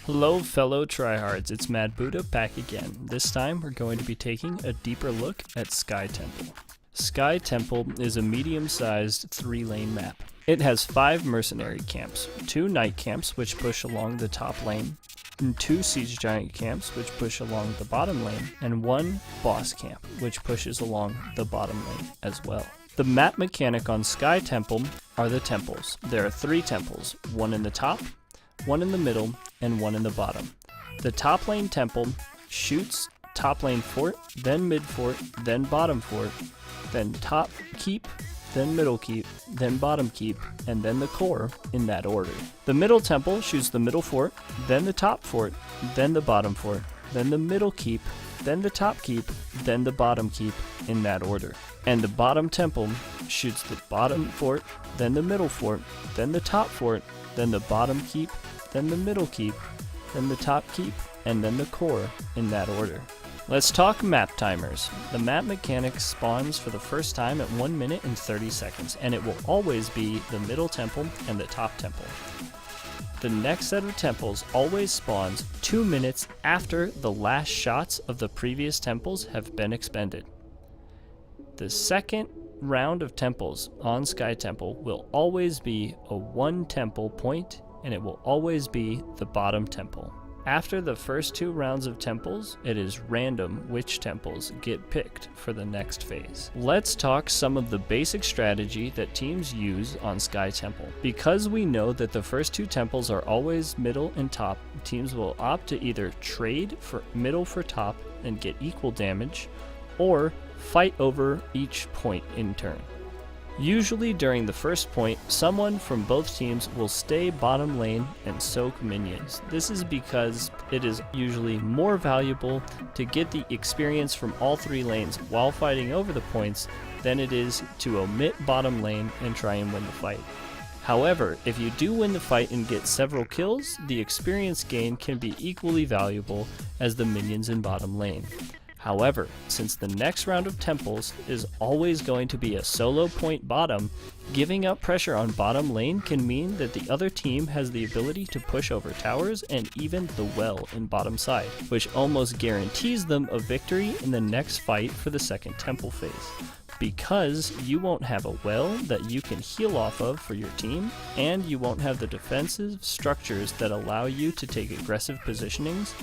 Hello fellow tryhards, it's Mad Buddha back again. This time we're going to be taking a deeper look at Sky Temple. Sky Temple is a medium-sized 3-lane map. It has 5 mercenary camps, 2 knight camps which push along the top lane, and 2 siege giant camps which push along the bottom lane, and 1 boss camp which pushes along the bottom lane as well. The map mechanic on Sky Temple are the temples. There are 3 temples, 1 in the top, 1 in the middle, and 1 in the bottom. The top lane temple shoots top lane fort, then mid fort, then bottom fort, then top keep, then middle keep, then bottom keep, and then the core in that order. The middle temple shoots the middle fort, then the top fort, then the bottom fort, then the middle keep, then the top keep, then the bottom keep in that order. And the bottom temple shoots the bottom fort, then the middle fort, then the top fort, then the bottom keep, then the middle keep, then the top keep, and then the core in that order. Let's talk map timers. The map mechanic spawns for the first time at 1 minute and 30 seconds, and it will always be the middle temple and the top temple. The next set of temples always spawns 2 minutes after the last shots of the previous temples have been expended. The second round of temples on Sky Temple will always be a 1 temple point, and it will always be the bottom temple. After the first 2 rounds of temples, it is random which temples get picked for the next phase. Let's talk some of the basic strategy that teams use on Sky Temple. Because we know that the first 2 temples are always middle and top, teams will opt to either trade for middle for top and get equal damage, or fight over each point in turn. Usually during the first point, someone from both teams will stay bottom lane and soak minions. This is because it is usually more valuable to get the experience from all 3 lanes while fighting over the points than it is to omit bottom lane and try and win the fight. However, if you do win the fight and get several kills, the experience gain can be equally valuable as the minions in bottom lane. However, since the next round of temples is always going to be a solo point bottom, giving up pressure on bottom lane can mean that the other team has the ability to push over towers and even the well in bottom side, which almost guarantees them a victory in the next fight for the second temple phase. Because you won't have a well that you can heal off of for your team, and you won't have the defensive structures that allow you to take aggressive positionings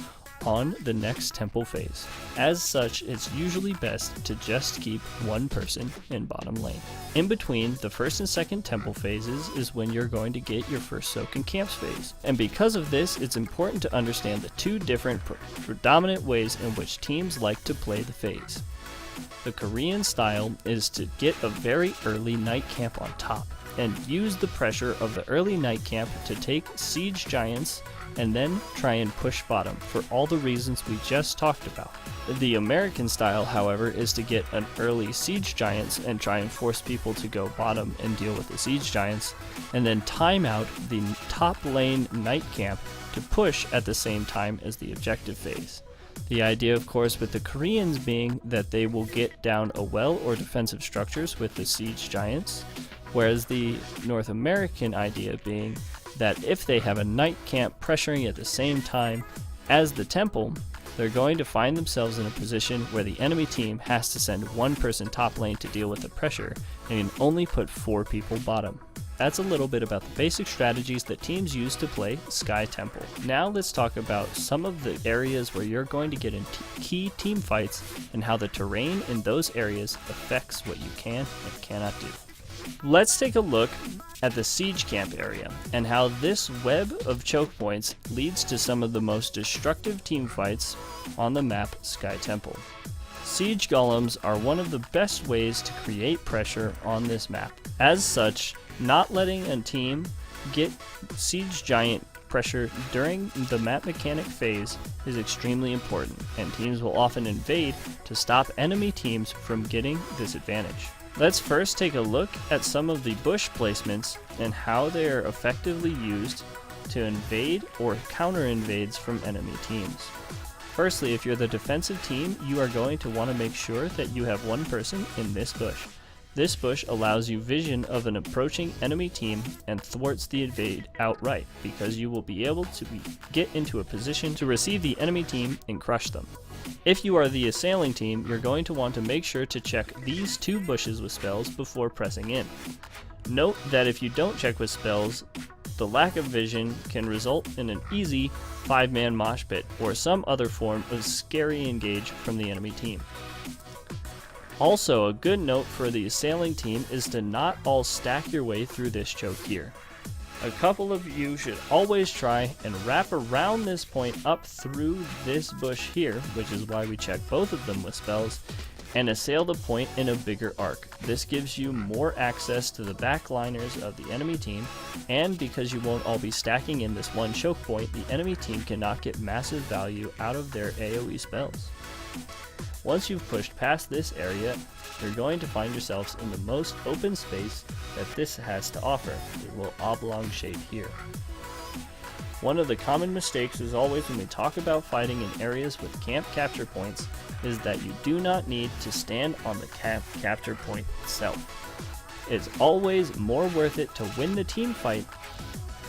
on the next temple phase. As such, it's usually best to just keep 1 person in bottom lane. In between the first and second temple phases is when you're going to get your first soak and camps phase. And because of this, it's important to understand the 2 different predominant ways in which teams like to play the phase. The Korean style is to get a very early night camp on top and use the pressure of the early night camp to take siege giants and then try and push bottom for all the reasons we just talked about. The American style, however, is to get an early siege giants and try and force people to go bottom and deal with the siege giants, and then time out the top lane night camp to push at the same time as the objective phase. The idea, of course, with the Koreans being that they will get down a well or defensive structures with the siege giants, whereas the North American idea being that if they have a night camp pressuring at the same time as the temple, they're going to find themselves in a position where the enemy team has to send 1 person top lane to deal with the pressure and can only put 4 people bottom. That's a little bit about the basic strategies that teams use to play Sky Temple. Now let's talk about some of the areas where you're going to get in key team fights and how the terrain in those areas affects what you can and cannot do. Let's take a look at the siege camp area and how this web of choke points leads to some of the most destructive team fights on the map Sky Temple. Siege golems are one of the best ways to create pressure on this map. As such, not letting a team get siege giant pressure during the map mechanic phase is extremely important, and teams will often invade to stop enemy teams from getting this advantage. Let's first take a look at some of the bush placements and how they are effectively used to invade or counter invades from enemy teams. Firstly, if you're the defensive team, you are going to want to make sure that you have 1 person in this bush. This bush allows you vision of an approaching enemy team and thwarts the invade outright, because you will be able to get into a position to receive the enemy team and crush them. If you are the assailing team, you're going to want to make sure to check these 2 bushes with spells before pressing in. Note that if you don't check with spells, the lack of vision can result in an easy 5-man mosh pit or some other form of scary engage from the enemy team. Also, a good note for the assailing team is to not all stack your way through this choke here. A couple of you should always try and wrap around this point up through this bush here, which is why we check both of them with spells, and assail the point in a bigger arc. This gives you more access to the backliners of the enemy team, and because you won't all be stacking in this one choke point, the enemy team cannot get massive value out of their AoE spells. Once you've pushed past this area, you're going to find yourselves in the most open space that this has to offer, a little oblong shape here. One of the common mistakes is always when we talk about fighting in areas with camp capture points is that you do not need to stand on the camp capture point itself. It's always more worth it to win the team fight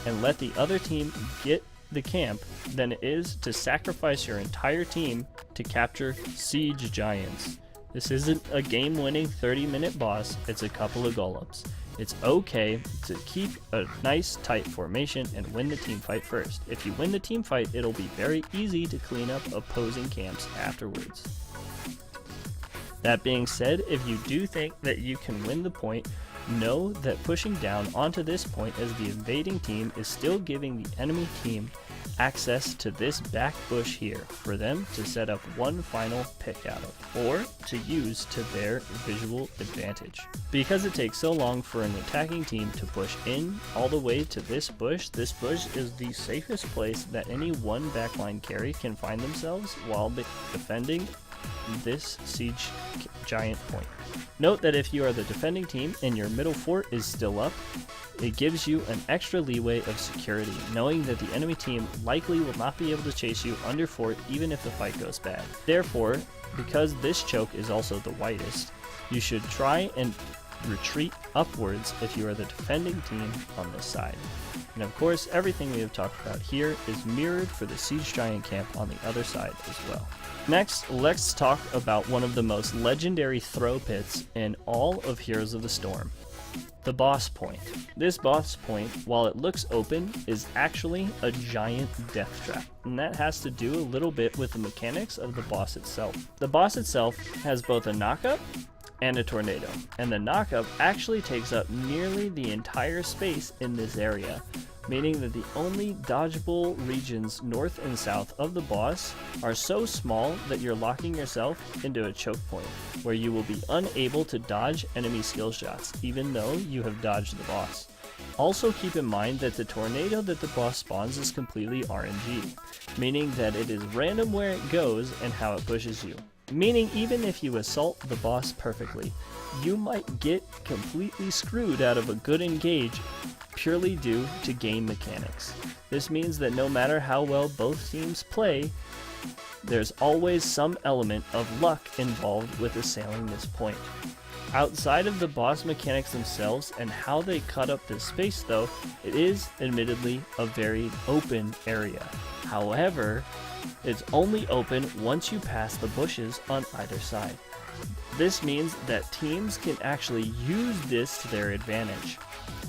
and let the other team get the camp than it is to sacrifice your entire team to capture siege giants. This isn't a game-winning 30-minute boss, it's a couple of golems. It's okay to keep a nice tight formation and win the team fight first. If you win the team fight, it'll be very easy to clean up opposing camps afterwards. That being said, if you do think that you can win the point, know that pushing down onto this point as the invading team is still giving the enemy team access to this back bush here for them to set up one final pick out of, or to use to their visual advantage. Because it takes so long for an attacking team to push in all the way to this bush is the safest place that any one backline carry can find themselves while defending this siege giant point. Note that if you are the defending team and your middle fort is still up, it gives you an extra leeway of security, knowing that the enemy team likely will not be able to chase you under fort even if the fight goes bad. Therefore, because this choke is also the widest, you should try and retreat upwards if you are the defending team on this side. And of course, everything we have talked about here is mirrored for the siege giant camp on the other side as well. Next, let's talk about one of the most legendary throw pits in all of Heroes of the Storm, the boss point. This boss point, while it looks open, is actually a giant death trap, and that has to do a little bit with the mechanics of the boss itself. The boss itself has both a knockup and a tornado, and the knockup actually takes up nearly the entire space in this area, meaning that the only dodgeable regions north and south of the boss are so small that you're locking yourself into a choke point, where you will be unable to dodge enemy skill shots, even though you have dodged the boss. Also keep in mind that the tornado that the boss spawns is completely RNG, meaning that it is random where it goes and how it pushes you. Meaning even if you assault the boss perfectly, you might get completely screwed out of a good engage purely due to game mechanics. This means that no matter how well both teams play, there's always some element of luck involved with assailing this point. Outside of the boss mechanics themselves and how they cut up this space though, it is admittedly a very open area. However, it's only open once you pass the bushes on either side. This means that teams can actually use this to their advantage.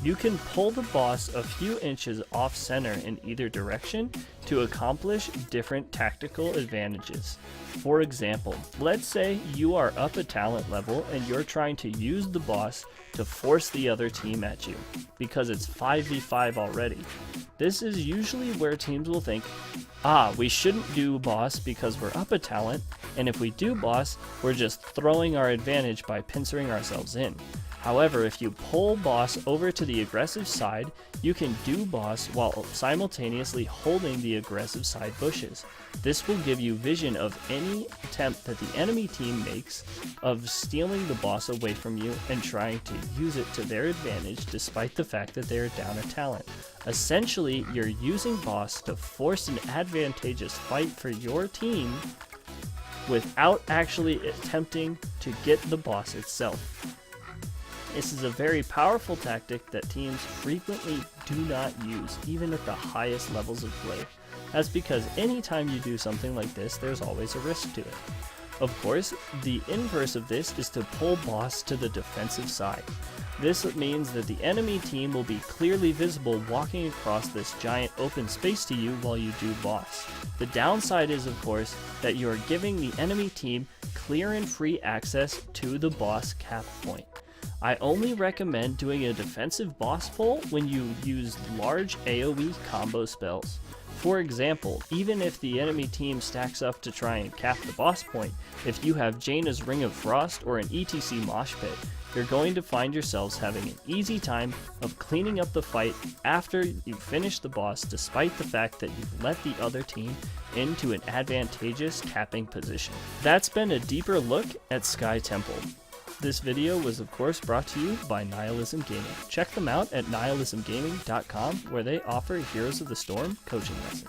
You can pull the boss a few inches off center in either direction to accomplish different tactical advantages. For example, let's say you are up a talent level and you're trying to use the boss to force the other team at you, because it's 5v5 already. This is usually where teams will think, we shouldn't do boss because we're up a talent, and if we do boss, we're just throwing our advantage by pincering ourselves in. However, if you pull boss over to the aggressive side, you can do boss while simultaneously holding the aggressive side bushes. This will give you vision of any attempt that the enemy team makes of stealing the boss away from you and trying to use it to their advantage despite the fact that they are down a talent. Essentially, you're using boss to force an advantageous fight for your team without actually attempting to get the boss itself. This is a very powerful tactic that teams frequently do not use, even at the highest levels of play. That's because anytime you do something like this, there's always a risk to it. Of course, the inverse of this is to pull boss to the defensive side. This means that the enemy team will be clearly visible walking across this giant open space to you while you do boss. The downside is, of course, that you are giving the enemy team clear and free access to the boss cap point. I only recommend doing a defensive boss pull when you use large AoE combo spells. For example, even if the enemy team stacks up to try and cap the boss point, if you have Jaina's Ring of Frost or an ETC Mosh Pit, you're going to find yourselves having an easy time of cleaning up the fight after you finish the boss, despite the fact that you've let the other team into an advantageous capping position. That's been a deeper look at Sky Temple. This video was of course brought to you by Nihilism Gaming. Check them out at nihilismgaming.com, where they offer Heroes of the Storm coaching lessons.